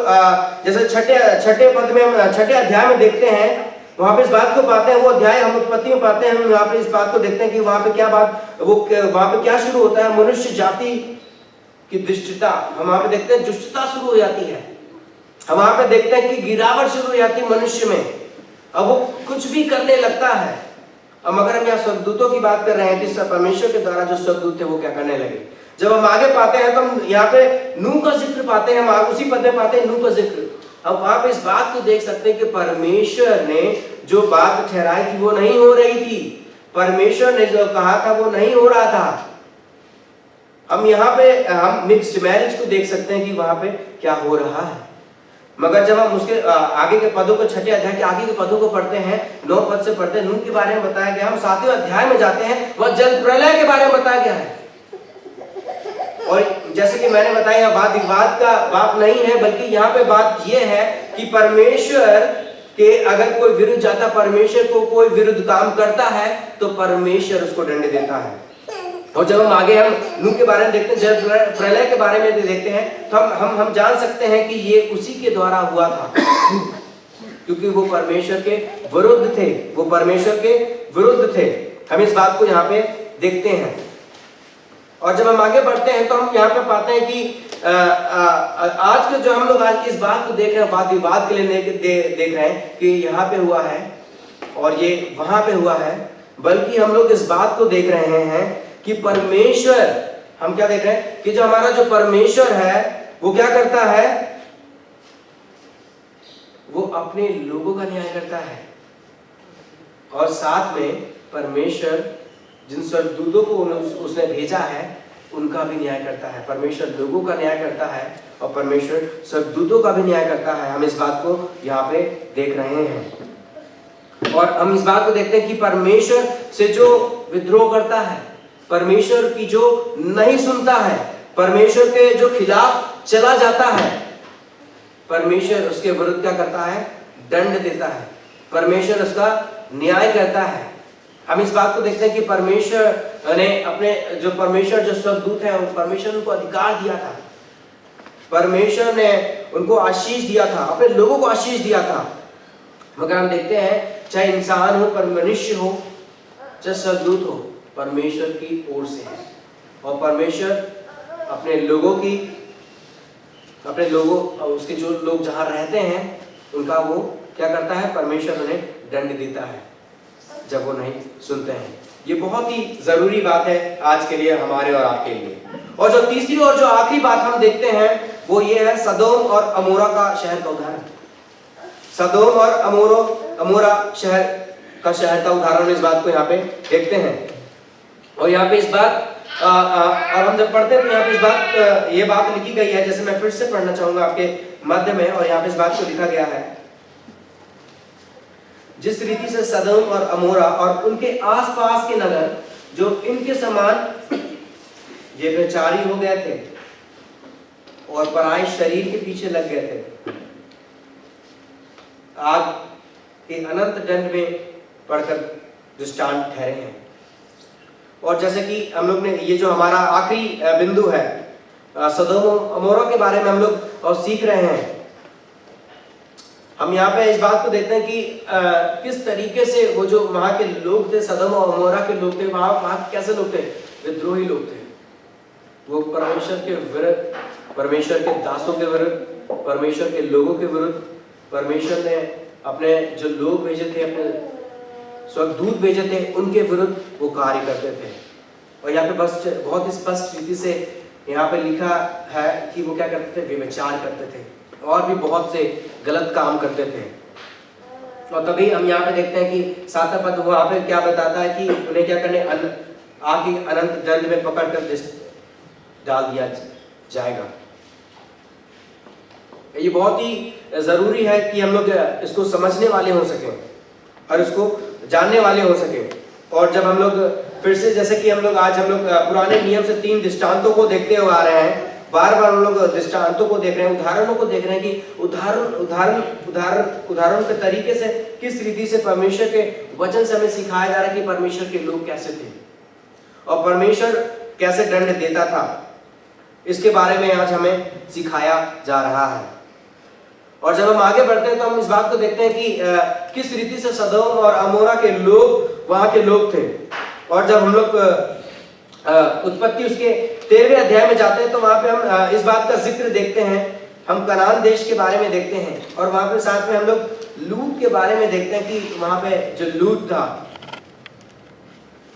जैसे छठे पद में हम छठे अध्याय में देखते हैं, वहां पे इस बात को पाते हैं, वो अध्याय हम उत्पत्ति में पाते हैं, हम वहां पे इस बात को देखते हैं कि वहां पे क्या बात, वहां पे क्या शुरू होता है, मनुष्य जाति की दुष्टता, हम वहां पे देखते हैं दुष्टता शुरू हो जाती है। हम वहां पे देखते हैं कि गिरावट शुरू हो जाती है मनुष्य में, अब वो कुछ भी करने लगता है। अब अगर हम यहाँ स्वर्गदूतों की बात कर रहे हैं कि परमेश्वर के द्वारा जो स्वर्गदूत थे वो क्या करने लगे। जब हम आगे पाते हैं तो हम यहाँ पे नूह का जिक्र पाते हैं, हम उसी पद में पाते हैं नूह का जिक्र। अब वहां पे इस बात को देख सकते हैं कि परमेश्वर ने जो बात ठहराई थी वो नहीं हो रही थी, परमेश्वर ने जो कहा था वो नहीं हो रहा था। हम यहाँ पे हम मिक्स्ड मैरिज को देख सकते हैं कि वहां पे क्या हो रहा है। मगर जब हम उसके आगे के पदों को, छठे अध्याय के आगे के पदों को पढ़ते हैं, 9 पद से पढ़ते हैं, नूह के बारे में बताया गया। हम 7वें अध्याय में जाते हैं, वह जल प्रलय के बारे में बताया गया है। और जैसे कि मैंने बताया, वाद विवाद का बात नहीं है, बल्कि यहाँ पे बात यह है कि परमेश्वर के अगर कोई विरुद्ध जाता, परमेश्वर को कोई विरुद्ध काम करता है तो परमेश्वर उसको दंड देता है। और जब हम आगे हम नूह के बारे में देखते हैं, जल प्रलय के बारे में देखते हैं, तो हम जान सकते हैं कि ये उसी के द्वारा हुआ था, क्योंकि वो परमेश्वर के विरुद्ध थे, वो परमेश्वर के विरुद्ध थे। हम इस बात को यहाँ पे देखते हैं। और जब हम आगे बढ़ते हैं तो हम यहाँ पे पाते हैं कि आज के जो हम लोग आज इस बात को देख रहे हैं, वाद विवाद के लिए देख रहे हैं कि यहाँ पे हुआ है और ये वहां पे हुआ है, बल्कि हम लोग इस बात को देख रहे हैं कि परमेश्वर, हम क्या देख रहे हैं कि जो हमारा जो परमेश्वर है वो क्या करता है, वो अपने लोगों का न्याय करता है। और साथ में परमेश्वर जिन स्वर्गदूतों को उसने भेजा है उनका भी न्याय करता है। परमेश्वर लोगों का न्याय करता है और परमेश्वर स्वर्गदूतों का भी न्याय करता है। हम इस बात को यहाँ पे देख रहे हैं। और हम इस बात को देखते हैं कि परमेश्वर से जो विद्रोह करता है, परमेश्वर की जो नहीं सुनता है, परमेश्वर के जो खिलाफ चला जाता है, परमेश्वर उसके विरुद्ध क्या करता है, दंड देता है। परमेश्वर उसका न्याय करता है। हम इस बात को देखते हैं कि परमेश्वर ने अपने जो परमेश्वर जो स्वर्गदूत है, परमेश्वर उनको अधिकार दिया था, परमेश्वर ने उनको आशीष दिया था, अपने लोगों को आशीष दिया था। मगर हम देखते हैं चाहे इंसान हो, पर मनुष्य हो, चाहे स्वर्गदूत हो, परमेश्वर की ओर से है। और परमेश्वर अपने लोगों की, अपने लोगों, उसके जो लोग जहां रहते हैं उनका वो क्या करता है, परमेश्वर उन्हें दंड देता है जब वो नहीं सुनते हैं। ये बहुत ही जरूरी बात है आज के लिए, हमारे और आपके लिए। और जो तीसरी और जो आखिरी बात हम देखते हैं वो ये है सदोम और अमोरा का शहर का उदाहरण। सदोम और अमोरा शहर का उदाहरण, इस बात को यहाँ पे देखते हैं। और यहाँ पे इस बात और हम जब पढ़ते हैं तो यहाँ पे इस बात ये बात लिखी गई है, जैसे मैं फिर से पढ़ना चाहूंगा आपके मध्य में। और यहाँ पे इस बात को लिखा गया है, जिस रीति से सदोम और अमोरा और उनके आसपास के नगर जो इनके समान ये व्यभिचारी हो गए थे और पराये शरीर के पीछे लग गए थे, आग के अनंत दंड में पड़कर दृष्टांत ठहरे हैं। और जैसे कि हम लोग ने ये जो हमारा आखिरी बिंदु है सदोम और अमोरा के बारे में हम लोग और सीख रहे हैं। हम यहाँ पे इस बात को देखते हैं कि किस तरीके से वो जो वहां के लोग थे, सदोम और अमोरा के लोग थे, वहां कैसे लोग थे, विद्रोही लोग थे। वो परमेश्वर के विरुद्ध, परमेश्वर के दासों के विरुद्ध, परमेश्वर के लोगों के विरुद्ध, परमेश्वर ने अपने जो लोग भेजे थे, अपने स्वर्गदूत भेजे थे, उनके विरुद्ध वो कार्य करते थे। और यहाँ पे बस बहुत ही स्पष्ट रीति से यहाँ पे लिखा है कि वो क्या करते थे, व्यभिचार करते थे और भी बहुत से गलत काम करते थे। और तभी हम यहाँ पे देखते हैं कि 7वां पद वहाँ पे क्या बताता है कि उन्हें क्या करने, आगे अनंत दंड में पकड़कर डाल दिया जाएगा। ये बहुत ही जरूरी है कि हम लोग इसको समझने वाले हो सके और इसको जानने वाले हो सके। और जब हम लोग फिर से, जैसे कि हम लोग पुराने नियम से 3 दृष्टांतों को देखते हुए आ रहे हैं, बार बार हम लोग दृष्टांतों को देख रहे हैं, उदाहरणों को देख रहे हैं कि उदाहरण के तरीके से किस रीति से परमेश्वर के वचन से हमें सिखाया जा रहा है कि परमेश्वर के लोग कैसे थे और परमेश्वर कैसे दंड देता था। इसके बारे में आज हमें सिखाया जा रहा है। और जब हम आगे बढ़ते हैं तो हम इस बात को देखते हैं कि किस रीति से सदोम और अमोरा के लोग वहां के लोग थे। और जब हम लोग उत्पत्ति उसके 13वें अध्याय में जाते हैं तो वहां पे हम इस बात का जिक्र देखते हैं, हम कनान देश के बारे में देखते हैं और वहां पे साथ में हम लोग लूत के बारे में देखते हैं कि वहां पे जो लूत था।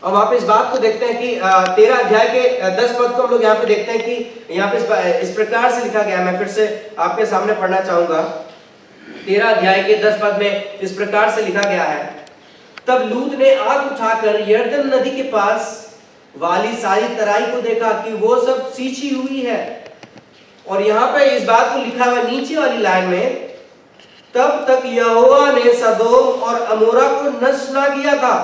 और वहां पे इस बात को देखते हैं कि 13 अध्याय के 10 पद को हम लोग यहाँ पे देखते हैं कि यहाँ पे इस प्रकार से लिखा गया है। मैं फिर से आपके सामने पढ़ना चाहूंगा। 13 अध्याय के 10 पद में इस प्रकार से लिखा गया है, तब लूत ने आग उठाकर यरदन नदी के पास वाली सारी तराई को देखा कि वो सब सींची हुई है। और यहाँ पे इस बात को लिखा हुआ नीचे वाली लाइन में, तब तक यहोवा ने सदोम और अमोरा को नष्ट ना किया था।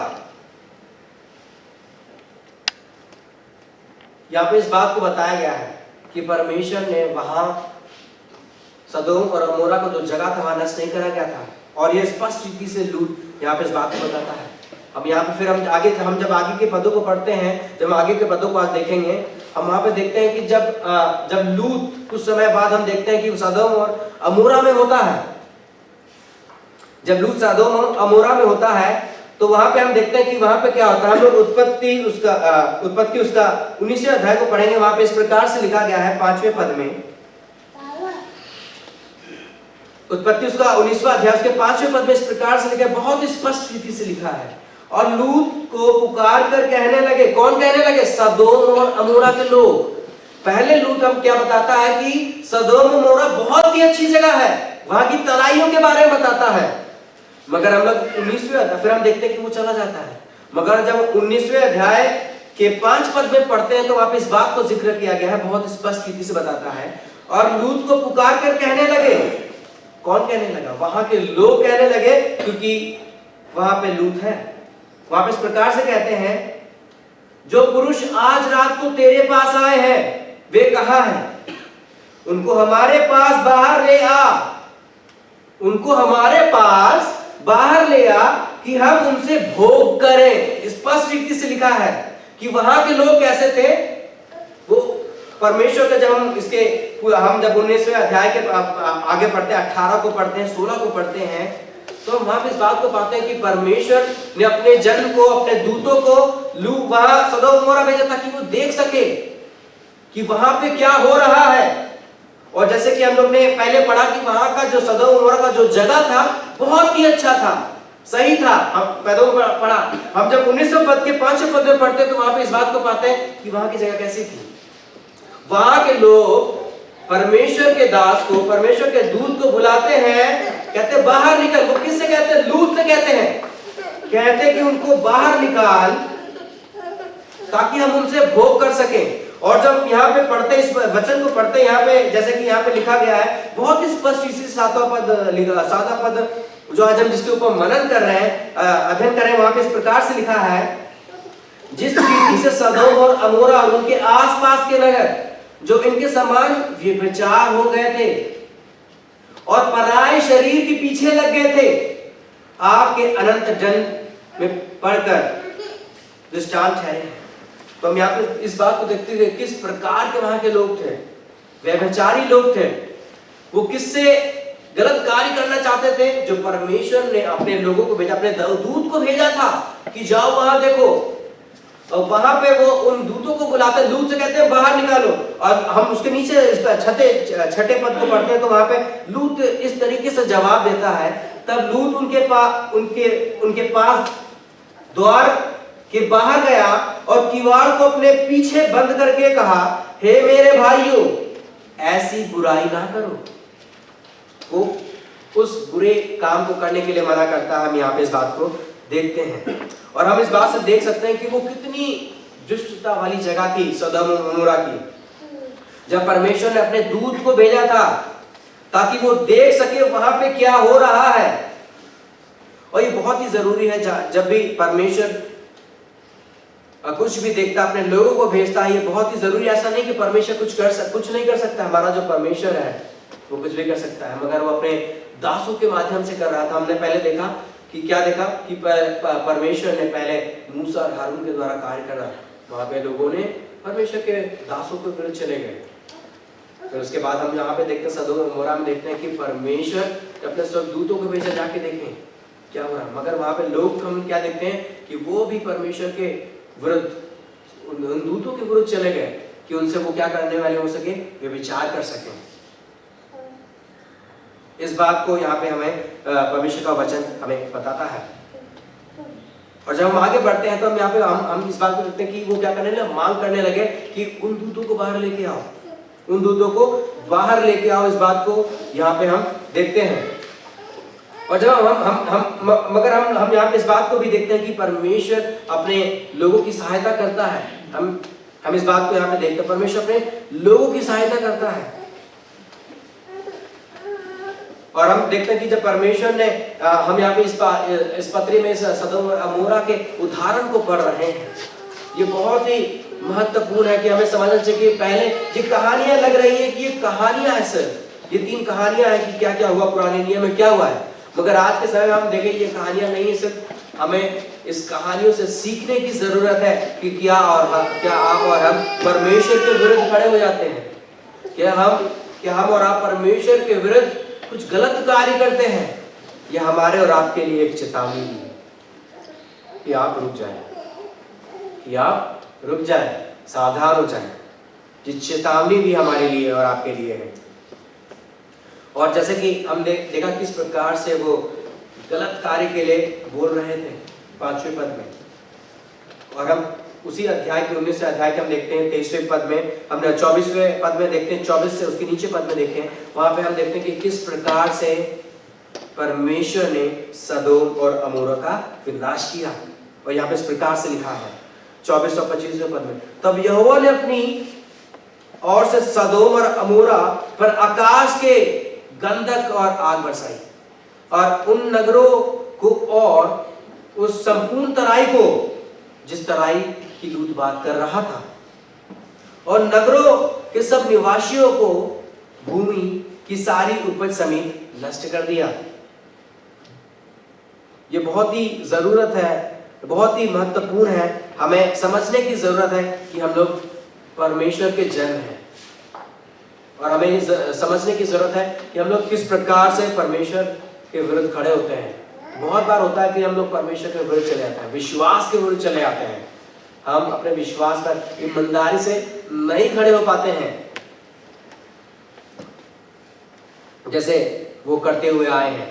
यहाँ पे इस बात को बताया गया है कि परमेश्वर ने वहां सदोम और अमोरा को जो जगह था वहां नष्ट नहीं करा गया था। और ये स्पष्ट रीति से लूत यहाँ पे इस बात को बताता है। अब यहाँ पे फिर हम जब आगे के पदों को पढ़ते हैं, जब हम आगे के पदों को आज देखेंगे, हम वहां पे देखते हैं कि जब लूत कुछ समय बाद हम देखते हैं कि सदोम और अमोरा में होता है। जब लूत सदोम और अमोरा में होता है तो वहां पे हम देखते हैं कि वहां पे क्या होता है। हम लोग उत्पत्ति उसका 19वें अध्याय को पढ़ेंगे। वहां पे इस प्रकार से लिखा गया है 5वें पद में, उत्पत्ति उसका 19वां अध्याय उसके 5वें पद में इस प्रकार से लिखा है, बहुत स्पष्ट रीति से लिखा है। और लूत को पुकार कर कहने लगे, कौन कहने लगे? सदोम और अमोरा के लोग। पहले लूत हम क्या बताता है कि सदोम और अमोरा बहुत ही अच्छी जगह है, वहां की तराइयों के बारे में बताता है। मगर हम लोग 19वें अध्याय फिर हम देखते हैं कि वो चला जाता है। मगर जब 19वें अध्याय के 5 पद में पढ़ते हैं तो वहां पे इस बात को जिक्र किया गया है, बहुत स्पष्ट रीति से बताता है। और लूत को पुकार कर कहने लगे, कौन कहने लगा? वहां के लोग कहने लगे, क्योंकि वहां पे लूत है। वहां पे इस प्रकार से कहते हैं, जो पुरुष आज रात को तेरे पास आए हैं वे कहां हैं? उनको हमारे पास बाहर ले आ, उनको हमारे पास बाहर ले आ कि हम उनसे भोग करें। स्पष्ट रीति से लिखा है कि वहां के लोग कैसे थे। वो परमेश्वर के जब हम जब 19वें अध्याय के आगे पढ़ते हैं, 18 को पढ़ते हैं, 16 को पढ़ते हैं, तो हम वहां पे इस बात को पाते हैं कि परमेश्वर ने अपने जन को, अपने दूतों को वहां सदोम और अमोरा भेजा ताकि वो देख सके कि वहां पे क्या हो रहा है। और जैसे कि हम लोग ने पहले पढ़ा कि वहां का जो सदोम और अमोरा का जो जगह था बहुत ही अच्छा था, सही था। हम पढ़ा, हम जब 19वें पद के 5वें पद में पढ़ते तो वहां पे इस बात को पाते हैं कि वहां की जगह कैसी थी। वहां के लोग परमेश्वर के दास को, परमेश्वर के दूत को बुलाते हैं, कहते बाहर निकल। वो किससे कहते हैं? लूत से कहते हैं। कहते हैं कि उनको बाहर निकाल ताकि हम उनसे भोग कर सकें। और जब यहाँ पे पढ़ते, इस वचन को पढ़ते, यहाँ पे जैसे कि यहाँ पे लिखा गया है, बहुत ही स्पष्ट इसी 7वां पद जो आज हम जिसके ऊपर मनन कर रहे हैं, अध्ययन कर रहे हैं, वहां पे इस प्रकार से लिखा है, जिस रीति से सदोम और अमोरा और उनके आसपास के नगर जो इनके समान व्यभिचार हो गए थे और पराये शरीर के पीछे लग गए थे, आपके अनंत दंड में पड़कर दृष्टांत ठहरे। तो हम यहाँ पे इस बात को देखते हुए किस प्रकार के वहां के लोग थे, व्यभिचारी लोग थे। वो किससे गलत कार्य करना चाहते थे? जो परमेश्वर ने अपने लोगों को भेजा, अपने दूत को भेजा था कि जाओ वहां देखो। और वहां पे वो उन दूतों को बुलाते, दूत से कहते हैं बाहर निकालो। और हम उसके नीचे छठे पद को पढ़ते हैं तो वहां पे लूत इस तरीके से जवाब देता है। तब लूत उनके पास द्वार के बाहर गया और किवाड़ को अपने पीछे बंद करके कहा, हे मेरे भाइयों, ऐसी बुराई ना करो। वो उस बुरे काम को करने के लिए मना करता है। हम यहाँ पे इस बात को देखते हैं और हम इस बात से देख सकते हैं कि वो कितनी दुष्टता वाली जगह थी सदोम और अमोरा की, जब परमेश्वर ने अपने दूत को भेजा था ताकि वो देख सके वहां पे क्या हो रहा है। और ये बहुत ही जरूरी है, जब भी परमेश्वर कुछ भी देखता, अपने लोगों को भेजता है, ये बहुत ही जरूरी। ऐसा नहीं कि परमेश्वर कुछ नहीं कर सकता। हमारा जो परमेश्वर है वो कुछ भी कर सकता है, मगर वो अपने दासों के माध्यम से कर रहा था। हमने पहले देखा कि क्या देखा कि परमेश्वर ने पहले मूसा और हारून के द्वारा कार्य करा। वहां पे लोगों ने परमेश्वर के दासों के विरुद्ध चले गए। फिर उसके बाद हम यहाँ पे देखते हैं, सदोम और अमोरा में देखते हैं कि परमेश्वर अपने स्वर्गदूतों को भेजा जाके देखें क्या हो रहा है। मगर वहां पे लोग, हम क्या देखते हैं कि वो भी परमेश्वर के विरुद्ध, उन दूतों के विरुद्ध चले गए कि उनसे वो क्या करने वाले हो सके, वे विचार कर सके। इस बात को यहाँ पे हमें परमेश्वर का वचन हमें बताता है। और जब हम आगे बढ़ते हैं तो हम यहाँ पे हम इस बात को देखते हैं कि वो क्या करने लगे, मांग करने लगे कि उन दूतों को बाहर लेके आओ, उन दूतों को बाहर लेके आओ। इस बात को यहाँ पे हम देखते हैं। और जब मगर हम यहाँ पे इस बात को भी देखते हैं कि परमेश्वर अपने लोगों की सहायता करता है। हम इस बात को यहाँ पे देखते हैं, परमेश्वर अपने लोगों की सहायता करता है। और हम देखते हैं कि जब परमेश्वर ने, हम यहाँ पे इस पत्री में सदोम और अमोरा के उदाहरण को पढ़ रहे हैं। ये बहुत ही महत्वपूर्ण है कि हमें समझना चाहिए कि पहले ये कहानियां लग रही है कि ये कहानियां है, सिर्फ ये 3 कहानियां हैं कि क्या क्या हुआ पुराने नियम में, क्या हुआ है। मगर आज के समय में हम देखें ये कहानियां नहीं है, सिर्फ हमें इस कहानियों से सीखने की जरूरत है कि क्या आप और हम परमेश्वर के विरुद्ध खड़े हो जाते हैं। क्या हम और आप परमेश्वर के विरुद्ध कुछ गलत कार्य करते हैं। यह हमारे और आपके लिए एक चेतावनी है कि आप रुक जाएं, सावधान हो जाएं। ये चेतावनी भी हमारे लिए और आपके लिए है। और जैसे कि हम देखा किस प्रकार से वो गलत कार्य के लिए बोल रहे थे 5वें पद में। और हम उसी अध्याय के 19 अध्याय के हम देखते हैं 23वें पद में, हमने 24वें पद में देखते हैं, 24 से उसके नीचे पद में देखें, वहां पे हम देखते हैं कि किस प्रकार से परमेश्वर ने सदोम और अमोरा का विनाश किया। और यहाँ पे इस प्रकार से लिखा है 24 और 25वें पद में, तब यहोवा ने अपनी ओर से सदोम और अमोरा पर आकाश के गंधक और आग बरसाई और उन नगरों को और उस संपूर्ण तराई को, जिस तराई की लूत बात कर रहा था, और नगरों के सब निवासियों को भूमि की सारी उपज समेत नष्ट कर दिया। ये बहुत ही जरूरत है, बहुत ही महत्वपूर्ण है, हमें समझने की जरूरत है कि हम लोग परमेश्वर के जन हैं। और हमें ये समझने की जरूरत है कि हम लोग किस प्रकार से परमेश्वर के विरुद्ध खड़े होते हैं। बहुत बार होता है कि हम लोग परमेश्वर के विरुद्ध चले जाते हैं, विश्वास के विरुद्ध चले जाते हैं। हम अपने विश्वास पर ईमानदारी से नहीं खड़े हो पाते हैं, जैसे वो करते हुए आए हैं।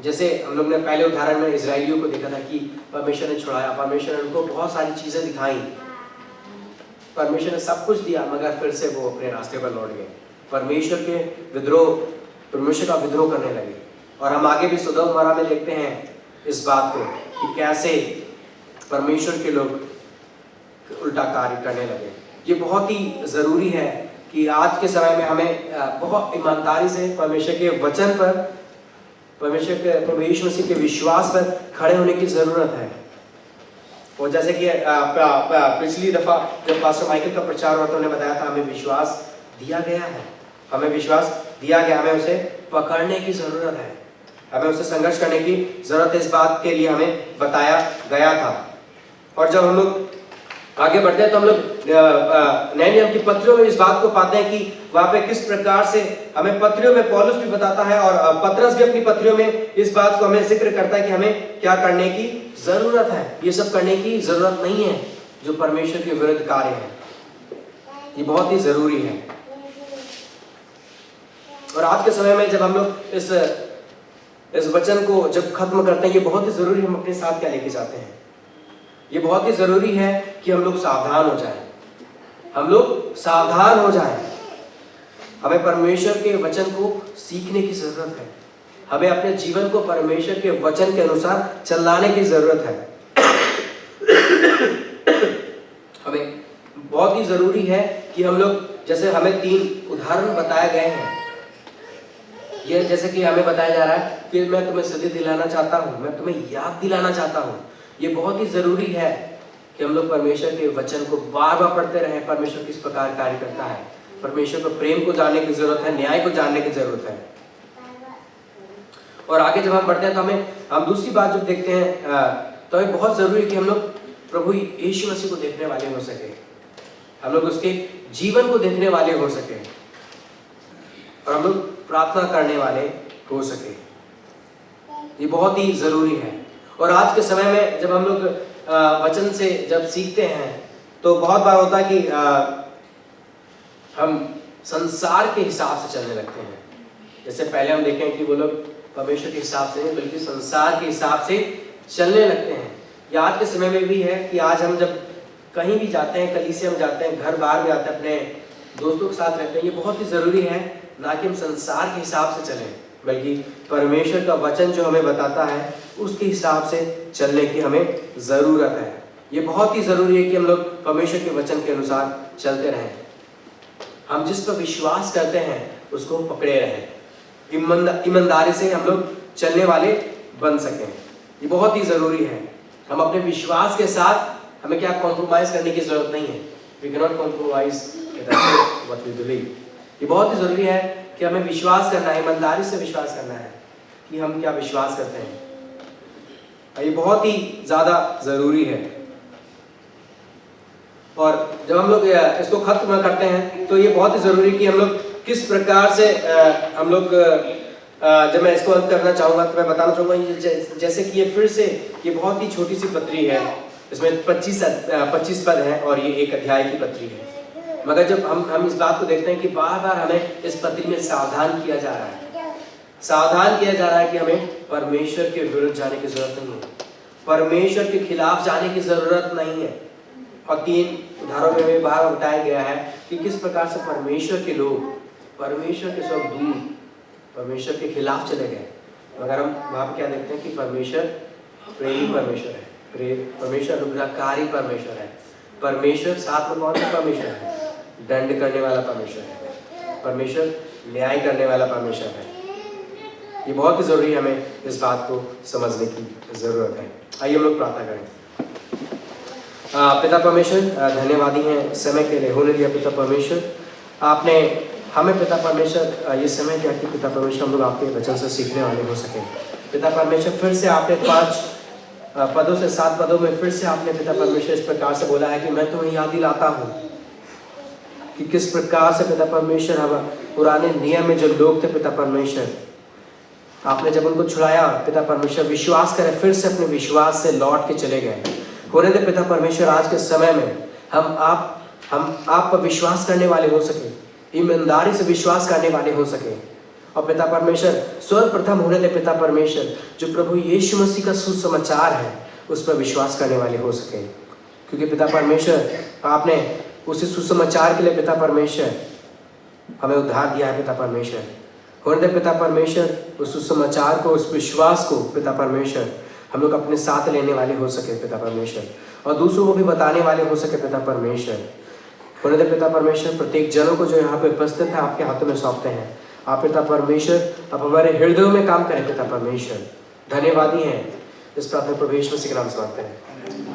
जैसे हम लोग ने पहले उदाहरण में इजराइलियों को देखा था कि परमेश्वर ने छुड़ाया, परमेश्वर ने उनको बहुत सारी चीजें दिखाई, परमेश्वर ने सब कुछ दिया, मगर फिर से वो अपने रास्ते पर लौट गए। परमेश्वर का विद्रोह करने लगे। और हम आगे भी सदोम गमोरा में देखते हैं इस बात को कि कैसे परमेश्वर के लोग उल्टा कार्य करने लगे। ये बहुत ही ज़रूरी है कि आज के समय में हमें बहुत ईमानदारी से परमेश्वर के वचन पर, परमेश्वर के प्रभु यीशु मसीह के विश्वास पर खड़े होने की ज़रूरत है। और जैसे कि पिछली दफ़ा जब पास्टर माइकल का प्रचार हुआ तो उन्होंने बताया था, हमें विश्वास दिया गया है, हमें विश्वास दिया गया, हमें उसे पकड़ने की ज़रूरत है, हमें उससे संघर्ष करने की ज़रूरत है। इस बात के लिए हमें बताया गया था। और जब हम लोग आगे बढ़ते हैं तो हम लोग नए नियम की पत्रियों में इस बात को पाते हैं कि वहाँ पे किस प्रकार से हमें पत्रियों में पौलुस भी बताता है और पतरस भी अपनी पत्रियों में इस बात को हमें जिक्र करता है कि हमें क्या करने की ज़रूरत है। ये सब करने की ज़रूरत नहीं है जो परमेश्वर के विरुद्ध कार्य है, ये बहुत ही ज़रूरी है। और आज के समय में जब हम लोग इस वचन को जब खत्म करते हैं, ये बहुत ही ज़रूरी, हम अपने साथ क्या लेके जाते हैं। ये बहुत ही ज़रूरी है कि हम लोग सावधान हो जाएं, हम लोग सावधान हो जाएं। हमें परमेश्वर के वचन को सीखने की ज़रूरत है, हमें अपने जीवन को परमेश्वर के वचन के अनुसार चलाने की ज़रूरत है। हमें बहुत ही ज़रूरी है कि हम लोग, जैसे हमें 3 उदाहरण बताए गए हैं, ये जैसे कि हमें बताया जा रहा है कि मैं तुम्हें सदी दिलाना चाहता हूँ, मैं तुम्हें याद दिलाना चाहता हूँ। ये बहुत ही ज़रूरी है कि हम लोग परमेश्वर के वचन को बार बार पढ़ते रहें। परमेश्वर किस प्रकार कार्य करता है, परमेश्वर को प्रेम को जानने की ज़रूरत है, न्याय को जानने की ज़रूरत है। और आगे जब हम बढ़ते हैं तो हम दूसरी बात जब देखते हैं तो हमें बहुत ज़रूरी है कि हम लोग प्रभु यीशु मसीह को देखने वाले हो सके, हम लोग उसके जीवन को देखने वाले हो सके और हम लोग प्रार्थना करने वाले हो सके। ये बहुत ही ज़रूरी है। और आज के समय में जब हम लोग वचन से जब सीखते हैं तो बहुत बार होता है कि हम संसार के हिसाब से चलने लगते हैं। जैसे पहले हम देखें कि वो लोग परमेश्वर के हिसाब से नहीं बल्कि संसार के हिसाब से चलने लगते हैं। या आज के समय में भी है कि आज हम जब कहीं भी जाते हैं, कलीसिया में जाते हैं, घर बाहर में आते हैं, अपने दोस्तों के साथ रहते हैं, ये बहुत ही ज़रूरी है ना कि हम संसार के हिसाब से चलें बल्कि परमेश्वर का वचन जो हमें बताता है उसके हिसाब से चलने की हमें ज़रूरत है। ये बहुत ही ज़रूरी है कि हम लोग परमेश्वर के वचन के अनुसार चलते रहें, हम जिस पर विश्वास करते हैं उसको पकड़े रहें, ईमानदारी से हम लोग चलने वाले बन सकें। ये बहुत ही ज़रूरी है। हम अपने विश्वास के साथ हमें क्या कॉम्प्रोमाइज़ करने की ज़रूरत नहीं है। We can not compromise what we believe. ये बहुत ही ज़रूरी है कि हमें विश्वास करना है, ईमानदारी से विश्वास करना है कि हम क्या विश्वास करते हैं। ये बहुत ही ज़्यादा ज़रूरी है। और जब हम लोग इसको खत्म करते हैं तो ये बहुत ही ज़रूरी कि हम लोग किस प्रकार से हम लोग जब मैं इसको अंत करना चाहूँगा तो मैं बताना चाहूँगा जैसे कि ये फिर से ये बहुत ही छोटी सी पत्री है, इसमें 25 पद हैं और ये 1 अध्याय की पत्री है। मगर जब हम इस बात को देखते हैं कि बार बार हमें इस पत्री में सावधान किया जा रहा है, सावधान किया जा रहा है कि हमें परमेश्वर के विरुद्ध जाने की ज़रूरत नहीं है, परमेश्वर के खिलाफ जाने की ज़रूरत नहीं है। और 3 उदाहरणों में बाहर बताया गया है कि किस प्रकार से परमेश्वर के लोग, परमेश्वर के सब दूत परमेश्वर के खिलाफ चले गए। मगर हम वहाँ पर क्या देखते हैं कि परमेश्वर प्रेमी परमेश्वर है, परमेश्वर अनुग्रहकारी परमेश्वर है, परमेश्वर साथ में कौन सा परमेश्वर है? दंड करने वाला परमेश्वर है, परमेश्वर न्याय करने वाला परमेश्वर है। ये बहुत ही ज़रूरी है, हमें इस बात को समझने की ज़रूरत है। आइए हम लोग प्रार्थना करें। पिता परमेश्वर, धन्यवादी हैं समय के लिए होने दिया। पिता परमेश्वर, आपने हमें पिता परमेश्वर ये समय दिया कि पिता परमेश्वर हम लोग आपके वचन से सीखने वाले हो सके। पिता परमेश्वर, फिर से आपने 5 पदों से 7 पदों में फिर से आपने पिता परमेश्वर इस प्रकार से बोला है कि मैं तुम्हें याद दिलाता हूँ कि किस प्रकार से पिता परमेश्वर हम पुराने नियम में जो लोग थे पिता परमेश्वर, आपने जब उनको छुड़ाया पिता परमेश्वर, विश्वास करें, फिर से अपने विश्वास से लौट के चले गए। होने दे पिता परमेश्वर आज के समय में हम आप पर विश्वास करने वाले हो सके, ईमानदारी से विश्वास करने वाले हो सके। और पिता परमेश्वर, सर्वप्रथम होने दे पिता परमेश्वर, जो प्रभु यीशु मसीह का सुसमाचार है उस पर विश्वास करने वाले हो सके। क्योंकि पिता परमेश्वर, आपने उसी सुसमाचार के लिए पिता परमेश्वर हमें उद्धार दिया है पिता परमेश्वर। होने दे पिता परमेश्वर उस सुसमाचार को, उस विश्वास को पिता परमेश्वर हम लोग अपने साथ लेने वाले हो सके पिता परमेश्वर, और दूसरों को भी बताने वाले हो सके पिता परमेश्वर। होने दे पिता परमेश्वर प्रत्येक जनों को जो यहाँ पे उपस्थित है आपके हाथों में सौंपते हैं। आप पिता परमेश्वर अब हमारे हृदयों में काम करें पिता परमेश्वर। धन्यवादी हैं इस प्रार्थना प्रभु यीशु मसीह के नाम से मांगते हैं।